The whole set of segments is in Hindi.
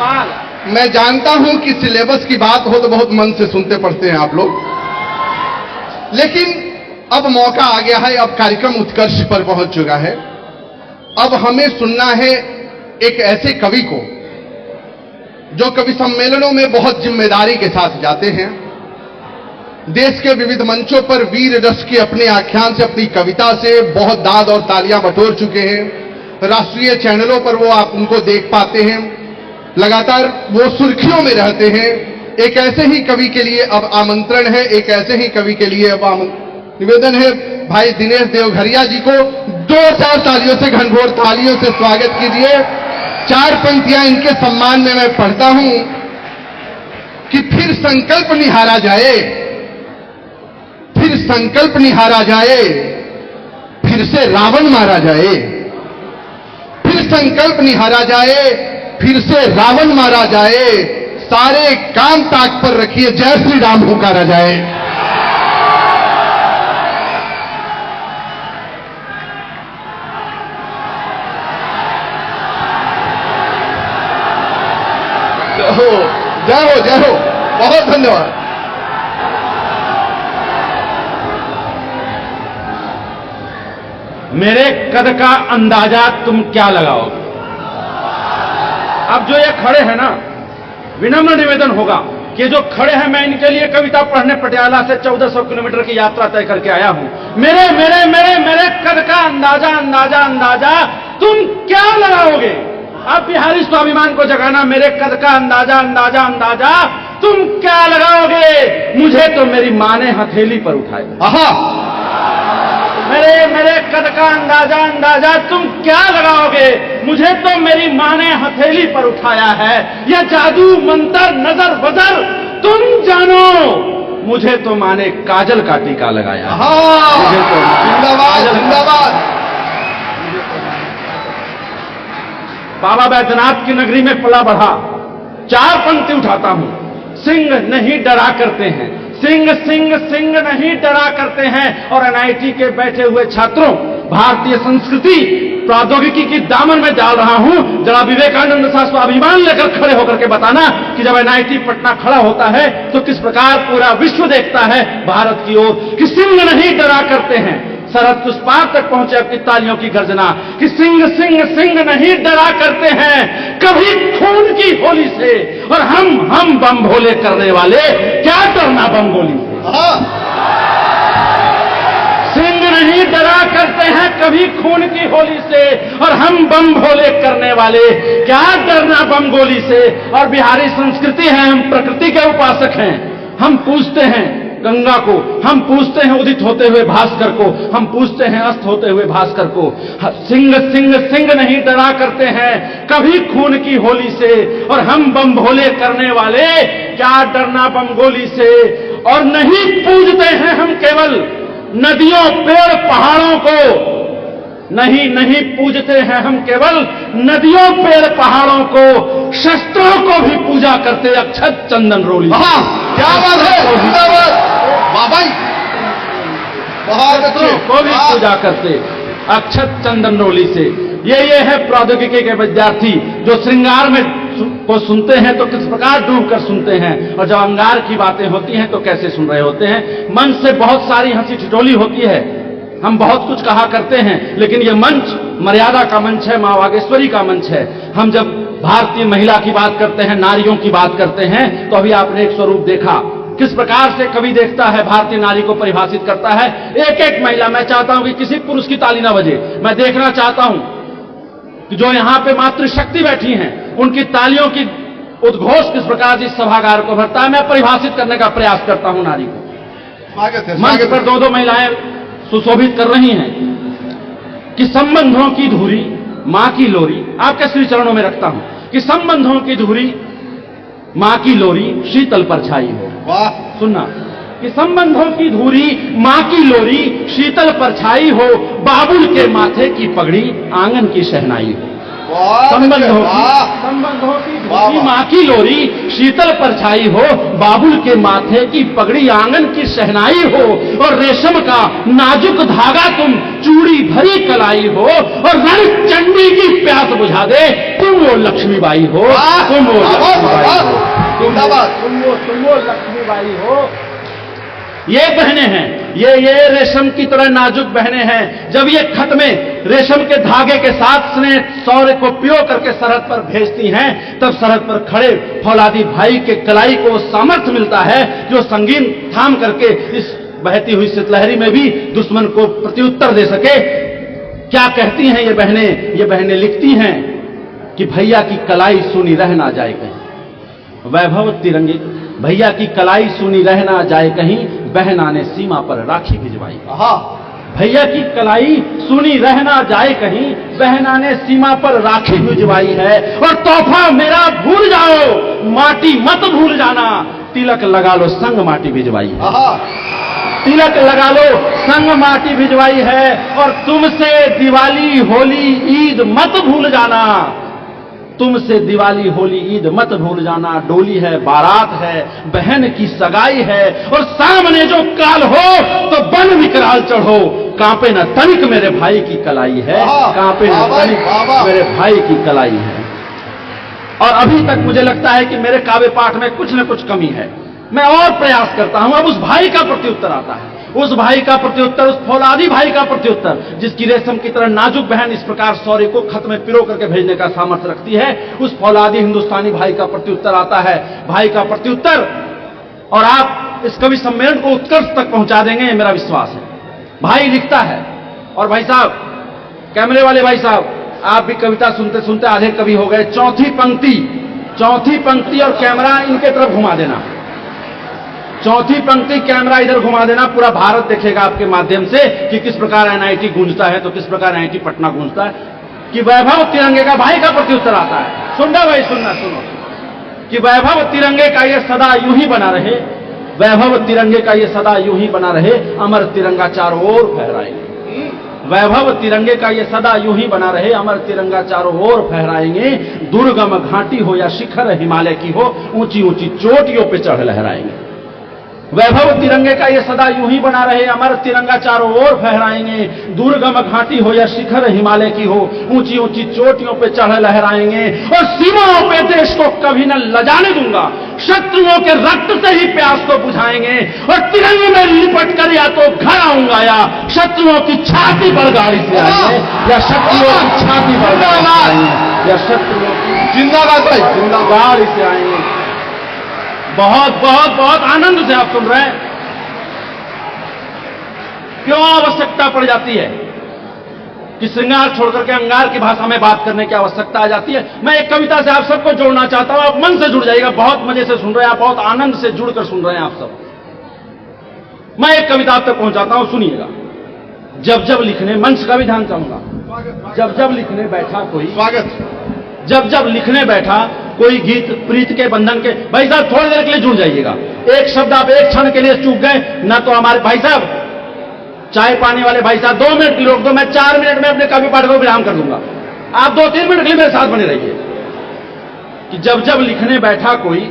कमाल। मैं जानता हूं कि सिलेबस की बात हो तो बहुत मन से सुनते पढ़ते हैं आप लोग, लेकिन अब मौका आ गया है, अब कार्यक्रम उत्कर्ष पर पहुंच चुका है। अब हमें सुनना है एक ऐसे कवि को जो कवि सम्मेलनों में बहुत जिम्मेदारी के साथ जाते हैं, देश के विविध मंचों पर वीर रस के अपने आख्यान से, अपनी कविता से बहुत दाद और तालियां बटोर चुके हैं। राष्ट्रीय चैनलों पर वो आप उनको देख पाते हैं, लगातार वो सुर्खियों में रहते हैं। एक ऐसे ही कवि के लिए अब आमंत्रण है, एक ऐसे ही कवि के लिए अब निवेदन है, भाई दिनेश देवघरिया जी को 2-4 तालियों से, घनघोर तालियों से स्वागत कीजिए। 4 पंक्तियां इनके सम्मान में मैं पढ़ता हूं कि फिर संकल्प निहारा जाए, फिर संकल्प निहारा जाए, फिर से रावण मारा जाए, फिर संकल्प निहारा जाए, फिर से रावण मारा जाए, सारे काम ताक पर रखिए, जय श्री राम पुकारा जाए। जय हो, जय हो, बहुत धन्यवाद। मेरे कद का अंदाजा तुम क्या लगाओगे? अब जो ये खड़े हैं ना, विनम्र निवेदन होगा कि जो खड़े हैं, मैं इनके लिए कविता पढ़ने पटियाला से 1400 किलोमीटर की यात्रा तय करके आया हूं। मेरे मेरे मेरे मेरे कद का अंदाजा तुम क्या लगाओगे? अब बिहारी स्वाभिमान को जगाना, मेरे कद का अंदाजा तुम क्या लगाओगे? मुझे तो मेरी मां ने हथेली पर उठाया। मेरे कद का अंदाजा तुम क्या लगाओगे? मुझे तो मेरी मां ने हथेली पर उठाया है। यह जादू मंत्र नजर बदर तुम जानो, मुझे तो मां ने काजल का टीका लगाया। मुझे तो जिंदाबाद, जिंदाबाद। बाबा बैद्यनाथ की नगरी में पला बढ़ा, 4 पंक्ति उठाता हूं। सिंह नहीं डरा करते हैं, सिंह सिंह सिंह नहीं डरा करते हैं। और एनआईटी के बैठे हुए छात्रों, भारतीय संस्कृति प्रौद्योगिकी की दामन में डाल रहा हूं। जरा विवेकानंद सा स्वाभिमान लेकर खड़े होकर के बताना कि जब एनआईटी पटना खड़ा होता है तो किस प्रकार पूरा विश्व देखता है भारत की ओर, कि सिंह नहीं डरा करते हैं। सरहद उस पार तक पहुंचे आपकी तालियों की गर्जना कि सिंह सिंह सिंह नहीं डरा करते हैं कभी खून की होली से। और हम बम भोले करने वाले क्या डरना बम गोली से। सिंह नहीं डरा करते हैं कभी खून की होली से, और हम बम भोले करने वाले क्या डरना बम गोली से। और बिहारी संस्कृति है, हम प्रकृति के उपासक हैं। हम पूजते हैं गंगा को, हम पूजते हैं उदित होते हुए भास्कर को, हम पूजते हैं अस्त होते हुए भास्कर को। सिंह सिंह सिंह नहीं डरा करते हैं कभी खून की होली से, और हम बम भोले करने वाले क्या डरना बम गोली से। और नहीं पूजते हैं हम केवल नदियों पेड़ पहाड़ों को, नहीं पूजते हैं हम केवल नदियों पेड़ पहाड़ों को, शस्त्रों को भी पूजा करते अक्षत चंदन रोली। क्या बात है, जिंदाबाद भाई, बहुत अच्छे। को भी पूजा करते अक्षत चंदन रोली से। ये है प्रौद्योगिकी के विद्यार्थी जो श्रृंगार में को सुनते हैं तो किस प्रकार डूब कर सुनते हैं, और जब अंगार की बातें होती हैं तो कैसे सुन रहे होते हैं। मंच से बहुत सारी हंसी ठिठोली होती है, हम बहुत कुछ कहा करते हैं, लेकिन ये मंच मर्यादा का मंच है, मां वागेश्वरी का मंच है। हम जब भारतीय महिला की बात करते हैं, नारियों की बात करते हैं, तो अभी आपने एक स्वरूप देखा किस प्रकार से कवि देखता है, भारतीय नारी को परिभाषित करता है। एक एक महिला, मैं चाहता हूं कि किसी पुरुष की ताली ना बजे, मैं देखना चाहता हूं कि जो यहां पे मातृशक्ति बैठी हैं उनकी तालियों की उद्घोष किस प्रकार से इस सभागार को भरता है। मैं परिभाषित करने का प्रयास करता हूं नारी को। स्वागत है। मंच पर 2-2 महिलाएं सुशोभित कर रही हैं कि संबंधों की धुरी मां की लोरी, आपके श्री चरणों में रखता हूं कि संबंधों की धुरी मां की लोरी शीतल परछाई हो। वाह, सुनना कि संबंधों की धुरी मां की लोरी शीतल परछाई हो, बाबुल के माथे की पगड़ी आंगन की शहनाई हो। संबंधों की अपनी माँ की लोरी शीतल परछाई हो, बाबुल के माथे की पगड़ी आंगन की शहनाई हो, और रेशम का नाजुक धागा तुम चूड़ी भरी कलाई हो, और रण चंडी की प्यास बुझा दे तुम वो लक्ष्मीबाई हो, तुम वो लक्ष्मीबाई हो, तुम वो लक्ष्मीबाई हो। ये बहनें हैं, ये रेशम की तरह नाजुक बहनें हैं। जब ये खत में रेशम के धागे के साथ स्नेह सौर्य को पियो करके सरहद पर भेजती हैं, तब सरहद पर खड़े फौलादी भाई के कलाई को सामर्थ्य मिलता है जो संगीन थाम करके इस बहती हुई शीतलहरी में भी दुश्मन को प्रत्युत्तर दे सके। क्या कहती हैं ये बहनें लिखती हैं कि भैया की कलाई सुनी रह ना जाए कहीं, वैभव तिरंगे भैया की कलाई सुनी रह ना जाए कहीं, बहना ने सीमा पर राखी भिजवाई। भैया की कलाई सुनी रह ना जाए कहीं, बहना ने सीमा पर राखी भिजवाई है। और तोहफा मेरा भूल जाओ, माटी मत भूल जाना, तिलक लगा लो संग माटी भिजवाई है। तिलक लगा लो संग माटी भिजवाई है। और तुमसे दिवाली होली ईद मत भूल जाना, तुमसे दिवाली होली ईद मत भूल जाना, डोली है बारात है बहन की सगाई है, और सामने जो काल हो तो बन विकराल चढ़ो, कांपे न तनिक मेरे भाई की कलाई है, कांपे न तनिक मेरे भाई की कलाई है। और अभी तक मुझे लगता है कि मेरे काव्य पाठ में कुछ न कुछ कमी है, मैं और प्रयास करता हूं। अब उस भाई का प्रत्युत्तर आता है, उस भाई का प्रत्युत्तर, उस फौलादी भाई का प्रत्युत्तर, जिसकी रेशम की तरह नाजुक बहन इस प्रकार शौर्य को खत में पिरो करके भेजने का सामर्थ्य रखती है। उस फौलादी हिंदुस्तानी भाई का प्रत्युत्तर आता है, भाई का प्रत्युत्तर। और आप इस कवि सम्मेलन को उत्कर्ष तक पहुंचा देंगे, ये मेरा विश्वास है। भाई लिखता है, और भाई साहब, कैमरे वाले भाई साहब, आप भी कविता सुनते सुनते आधे कवि हो गए। चौथी पंक्ति और कैमरा इनके तरफ घुमा देना, चौथी पंक्ति कैमरा इधर घुमा देना, पूरा भारत देखेगा आपके माध्यम से कि किस प्रकार एनआईटी गूंजता है, तो किस प्रकार एनआईटी पटना गूंजता है। कि वैभव तिरंगे का भाई का प्रत्युत्तर आता है। सुनना भाई, सुनना, सुनो कि वैभव तिरंगे का ये सदा यूं ही बना रहे, वैभव तिरंगे का ये सदा यूं ही बना रहे, अमर तिरंगा चारों ओर फहराएंगे। वैभव तिरंगे का ये सदा यूं ही बना रहे, अमर तिरंगा चारों ओर फहराएंगे। दुर्गम घाटी हो या शिखर हिमालय की हो, ऊंची ऊंची चोटियों पे चढ़ लहराएंगे। वैभव तिरंगे का ये सदा यूं ही बना रहे, अमर तिरंगा चारों ओर फहराएंगे। दुर्गम घाटी हो या शिखर हिमालय की हो, ऊंची ऊंची चोटियों पे चढ़ लहराएंगे। और सीमाओं पे देश को कभी न लजाने दूंगा, शत्रुओं के रक्त से ही प्यास को बुझाएंगे। और तिरंगे में लिपट कर या तो घर आऊंगा, या शत्रुओं की छाती पर गाड़ी से आएंगे, या शत्रुओं की छाती पर गाड़ी से आएंगे, या शत्रुओं की जिंदाबाद भाई जिंदाबाद गाड़ी से आएंगे। बहुत बहुत बहुत आनंद से आप सुन रहे हैं। क्यों आवश्यकता पड़ जाती है कि श्रृंगार छोड़कर के अंगार की भाषा में बात करने की आवश्यकता आ जाती है? मैं एक कविता से आप सबको जोड़ना चाहता हूं, आप मन से जुड़ जाइएगा। बहुत मजे से सुन रहे हैं आप, बहुत आनंद से जुड़कर सुन रहे हैं आप सब। मैं एक कविता आप तक पहुंचाता हूं, सुनिएगा। जब जब लिखने, मंच का भी ध्यान चाहूंगा, जब जब लिखने बैठा कोई, स्वागत, जब जब लिखने बैठा कोई गीत प्रीत के बंधन के, भाई साहब थोड़ी देर के लिए जुड़ जाइएगा। एक शब्द आप एक क्षण के लिए चूक गए ना, तो हमारे भाई साहब, चाय पानी वाले भाई साहब 2 मिनट रोक दो, मैं 4 मिनट में अपने कवि पाठ को विराम कर दूंगा। आप 2-3 मिनट के लिए मेरे साथ बने रहिए। कि जब जब लिखने बैठा कोई,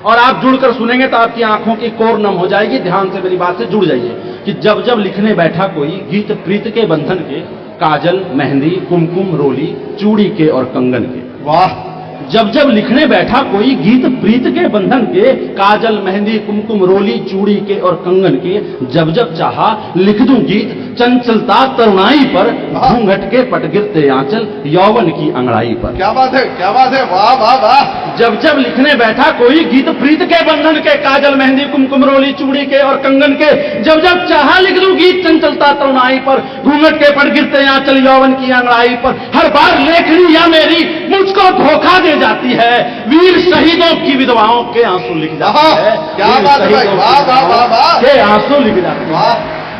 और आप जुड़कर सुनेंगे तो आपकी आंखों की कोर नम हो जाएगी। ध्यान से मेरी बात से जुड़ जाइए कि जब जब लिखने बैठा कोई, गीत प्रीत के बंधन के, काजल मेहंदी कुमकुम रोली चूड़ी के और कंगन के। वाह! जब जब लिखने बैठा कोई, गीत प्रीत के बंधन के, काजल मेहंदी कुमकुम रोली चूड़ी के और कंगन के। जब जब चाहा लिख दूं गीत चंचलता तरुणाई पर, घूंघट के पट गिरते आंचल यौवन की अंगड़ाई पर। क्या बात है, क्या बात है, वाह वाह वाह! जब जब लिखने बैठा कोई, गीत प्रीत के बंधन के, काजल मेहंदी कुमकुम रोली चूड़ी के और कंगन के। जब जब चाहा लिख दूं गीत चंचलता तरुणाई पर, घूंघट के पट गिरते आंचल यौवन की अंगड़ाई पर। हर बार लेखनी या मेरी मुझको धोखा दे जाती है, वीर शहीदों की विधवाओं के आंसू लिख जाती है। क्या बात है, वाह वाह वाह वाह! के आंसू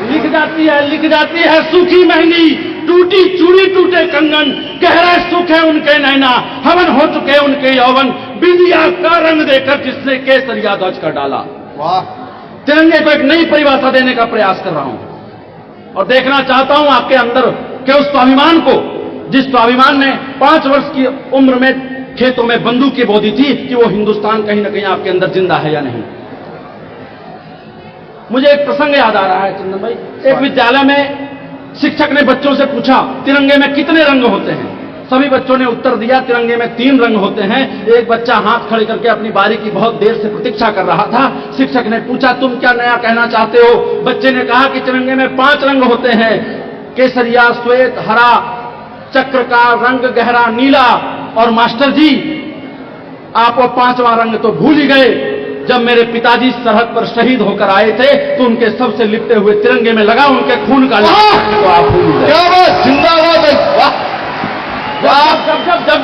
लिख जाती है, लिख जाती है सूखी मेहंदी, टूटी चूड़ी टूटे कंगन, गहरा सुख है उनके नैना, हवन हो चुके उनके यौवन, बिंदिया का रंग देकर जिसने केसरिया ध्वज कर डाला। वाह! तिरंगे को एक नई परिभाषा देने का प्रयास कर रहा हूं, और देखना चाहता हूं आपके अंदर के उस स्वाभिमान को, जिस स्वाभिमान ने 5 वर्ष की उम्र में खेतों में बंदूकें बोदी थी कि वो हिंदुस्तान कहीं ना कहीं आपके अंदर जिंदा है या नहीं। मुझे एक प्रसंग याद आ रहा है चंदन भाई, एक विद्यालय में शिक्षक ने बच्चों से पूछा तिरंगे में कितने रंग होते हैं। सभी बच्चों ने उत्तर दिया तिरंगे में 3 रंग होते हैं। एक बच्चा हाथ खड़े करके अपनी बारी की बहुत देर से प्रतीक्षा कर रहा था। शिक्षक ने पूछा तुम क्या नया कहना चाहते हो? बच्चे ने कहा कि तिरंगे में 5 रंग होते हैं, केसरिया, श्वेत, हरा, चक्र का रंग गहरा नीला। और मास्टर जी आप वो 5वां रंग तो भूल ही गए। जब मेरे पिताजी सरहद पर शहीद होकर आए थे तो उनके सबसे लिपटे हुए तिरंगे में लगा उनके खून का तो आप भूल गए। क्या बात, जिंदाबाद है।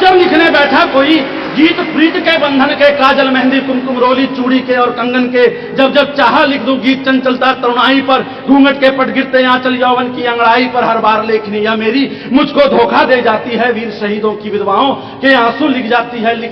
जब लिखने बैठा कोई गीत प्रीत के बंधन के, काजल मेहंदी कुमकुम रोली चूड़ी के और कंगन के, जब चाहा लिख दूं गीत चंचलता तरुणाई पर, घूंघट के पट गिरते आंचल यौवन की अंगड़ाई पर। हर बार लेखनी या मेरी मुझको धोखा दे जाती है, वीर शहीदों की विधवाओं के आंसू लिख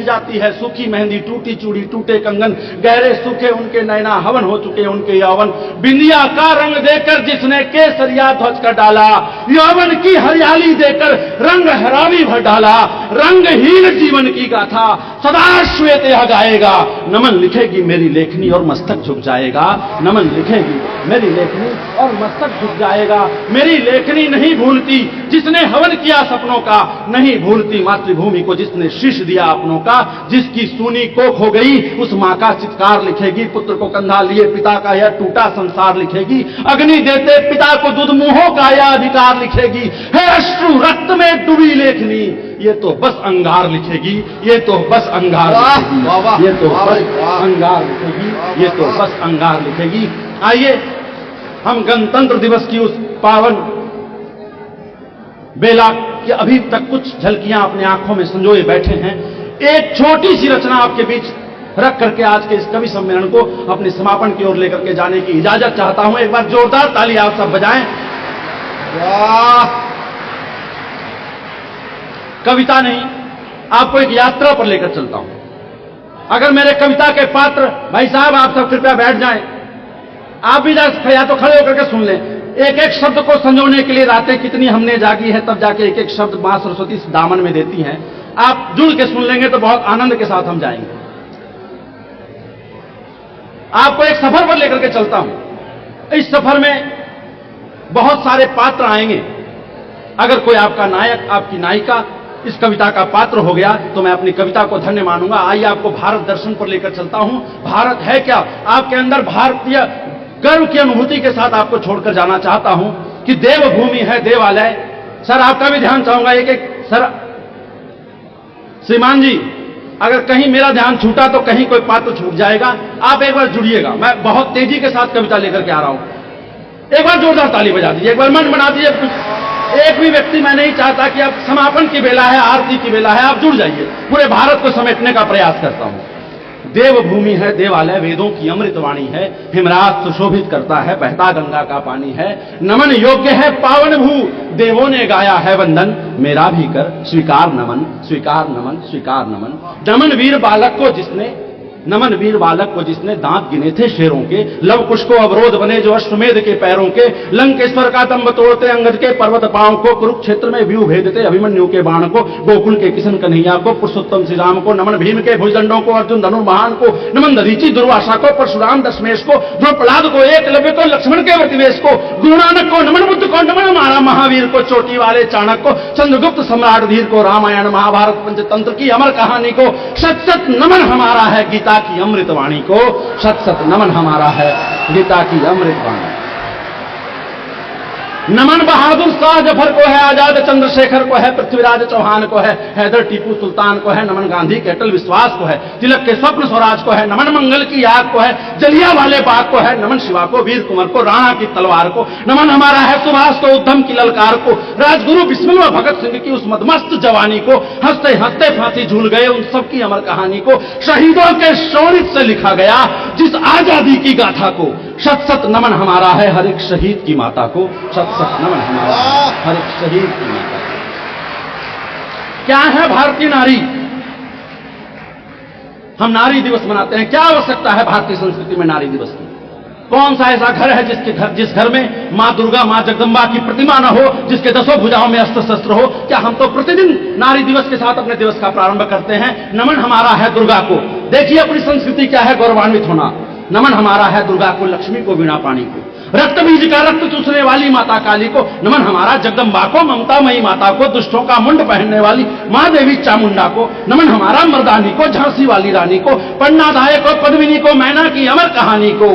जाती है सूखी मेहंदी, टूटी चूड़ी, टूटे कंगन, गहरे सूखे उनके नैना, हवन हो चुके उनके यौवन। बिंदिया का रंग देकर जिसने केसरिया ध्वज कर डाला, यौवन की हरियाली देकर रंग हरावी भर डाला। रंगहीन जीवन की गाथा सदा श्वेत यह गाएगा, नमन लिखेगी मेरी लेखनी और मस्तक झुक जाएगा। नमन लिखेगी मेरी लेखनी और मस्तक झुक जाएगा। मेरी लेखनी नहीं भूलती जिसने हवन किया सपनों का, नहीं भूलती मातृभूमि को जिसने शीश दिया अपनों का। जिसकी सूनी कोख हो गई उस मां का चित्कार लिखेगी, पुत्र को कंधा लिए पिता का यह टूटा संसार लिखेगी। अग्नि देते पिता को दूध मुंहों का यह अधिकार लिखेगी। है अश्रु रक्त में डूबी लेखनी, ये तो बस अंगार लिखेगी, ये तो बस अंगार लिखेगी, ये तो बस अंगार लिखेगी, ये तो बस अंगार लिखेगी। आइए हम गणतंत्र दिवस की उस पावन बेला की अभी तक कुछ झलकियां अपने आंखों में संजोए बैठे हैं। एक छोटी सी रचना आपके बीच रख करके आज के इस कवि सम्मेलन को अपने समापन की ओर लेकर के जाने की इजाजत चाहता हूं। एक बार जोरदार ताली आप सब बजाएं। कविता नहीं, आपको एक यात्रा पर लेकर चलता हूं। अगर मेरे कविता के पात्र भाई साहब आप सब कृपया बैठ जाएं, आप भी या तो खड़े होकर के सुन लें। एक एक शब्द को संजोने के लिए रातें कितनी हमने जागी है, तब जाके एक एक शब्द मां सरस्वती इस दामन में देती हैं। आप जुड़ के सुन लेंगे तो बहुत आनंद के साथ हम जाएंगे। आपको एक सफर पर लेकर के चलता हूं। इस सफर में बहुत सारे पात्र आएंगे। अगर कोई आपका नायक, आपकी नायिका इस कविता का पात्र हो गया तो मैं अपनी कविता को धन्य मानूंगा। आइए आपको भारत दर्शन पर लेकर चलता हूं। भारत है क्या, आपके अंदर भारतीय गर्व की अनुभूति के साथ आपको छोड़कर जाना चाहता हूं कि देवभूमि है देवालय। सर आपका भी ध्यान चाहूंगा एक सर श्रीमान जी, अगर कहीं मेरा ध्यान छूटा तो कहीं कोई पात्र छूट जाएगा। आप एक बार जुड़िएगा, मैं बहुत तेजी के साथ कविता लेकर के आ रहा हूं। एक बार जोरदार ताली बजा दीजिए, एक बार मन बना दीजिए। एक भी व्यक्ति मैं नहीं चाहता कि अब समापन की बेला है, आरती की बेला है, आप जुड़ जाइए। पूरे भारत को समेटने का प्रयास करता हूं। देवभूमि है देवालय, वेदों की अमृतवाणी है, हिमराज सुशोभित करता है, बहता गंगा का पानी है। नमन योग्य है पावन भू, देवों ने गाया है वंदन, मेरा भी कर स्वीकार नमन, स्वीकार नमन, स्वीकार नमन। नमन वीर बालक को जिसने, नमन वीर बालक को जिसने दांत गिने थे शेरों के, लव कुश को अवरोध बने जो अश्वमेध के पैरों के, लंकेश्वर का दंभ तोड़ते अंगद के पर्वत पांव को, कुरुक्षेत्र में व्यू भेदते अभिमन्यु के बाण को, गोकुल के किशन कन्हैया को, पुरुषोत्तम श्री राम को, नमन भीम के भुजदंडों को, अर्जुन धनुर्महान को, नमन दधीची दुर्वासा को, परशुराम दशमेश को, द्रौपद को, एकलव्य को, लक्ष्मण के प्रतिवेश को, गुरु नानक को, नमन बुद्ध को, नमन हमारा महावीर को, चोटी वाले चाणक को, चंद्रगुप्त सम्राट धीर को, रामायण महाभारत पंचतंत्र की अमर कहानी को, सत सत नमन हमारा है गीता की अमृतवाणी को, सत सत नमन हमारा है गीता की अमृतवाणी। नमन बहादुर शाह जफर को है, आजाद चंद्रशेखर को है, पृथ्वीराज चौहान को है, हैदर टीपू सुल्तान को है, नमन गांधी के अटल विश्वास को है, तिलक के स्वप्न स्वराज को है, नमन मंगल की याद को है, जलिया वाले बाग को है, नमन शिवा को, वीर कुंवर को, राणा की तलवार को, नमन हमारा है सुभाष को, उद्धम की ललकार को, राजगुरु बिस्मिल व भगत सिंह की उस मदमस्त जवानी को, हंसते हंसते फांसी झूल गए उन सबकी अमर कहानी को, शहीदों के शौर्य से लिखा गया जिस आजादी की गाथा को, सत सत नमन हमारा है हर एक शहीद की माता को, सत सत नमन हमारा है हर एक शहीद की माता को। क्या है भारतीय नारी? हम नारी दिवस मनाते हैं, क्या आवश्यकता है भारतीय संस्कृति में नारी दिवस की? कौन सा ऐसा घर है जिस घर में मां दुर्गा, मां जगदम्बा की प्रतिमा न हो, जिसके 10 भुजाओं में अस्त्र शस्त्र हो? क्या हम तो प्रतिदिन नारी दिवस के साथ अपने दिवस का प्रारंभ करते हैं। नमन हमारा है दुर्गा को। देखिए अपनी संस्कृति क्या है, गौरवान्वित होना। नमन हमारा है दुर्गा को, लक्ष्मी को, वीणा पाणी को, रक्त बीज का रक्त चूसने वाली माता काली को। नमन हमारा जगदम्बा को, ममतामयी माता को, दुष्टों का मुंड पहनने वाली मां देवी चामुंडा को। नमन हमारा मर्दानी को, झांसी वाली रानी को, पन्नादाय को, पद्मिनी को, मैना की अमर कहानी को।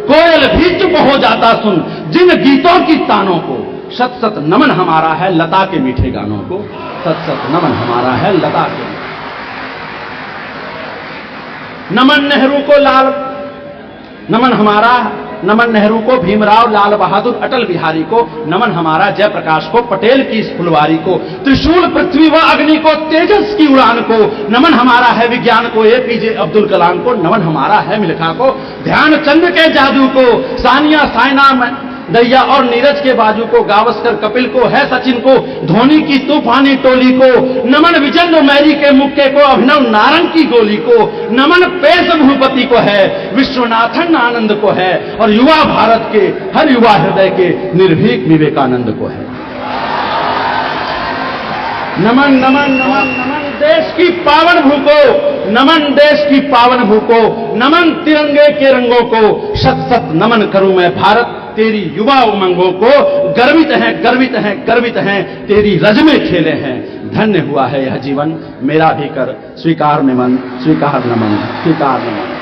कोयल भी चुप हो जाता सुन जिन गीतों की तानों को। सत सत नमन हमारा है लता के मीठे गानों को। सत सत नमन हमारा है लता के। नमन नेहरू को लाल, नमन हमारा, नमन नेहरू को, भीमराव, लाल बहादुर, अटल बिहारी को। नमन हमारा जयप्रकाश को, पटेल की इस फुलवारी को, त्रिशूल पृथ्वी व अग्नि को, तेजस की उड़ान को। नमन हमारा है विज्ञान को, एपीजे अब्दुल कलाम को। नमन हमारा है मिल्खा को, ध्यानचंद के जादू को, सानिया, साइना, दैया और नीरज के बाजू को, गावस्कर कपिल को, है सचिन को, धोनी की तूफानी टोली को। नमन विजेंद्र मैरी के मुक्के को, अभिनव नारंग की गोली को। नमन पेश भूपति को है, विश्वनाथन आनंद को है, और युवा भारत के हर युवा हृदय के निर्भीक विवेकानंद को है। नमन नमन नमन नमन देश की पावन भू को, नमन देश की पावन भू को, नमन तिरंगे के रंगों को। शत शत नमन करूं मैं भारत तेरी युवा उमंगों को। गर्वित हैं, गर्वित हैं, गर्वित हैं, तेरी रज में खेले हैं। धन्य हुआ है यह जीवन मेरा भी कर, स्वीकार में मन, स्वीकार नमन, स्वीकार नमन।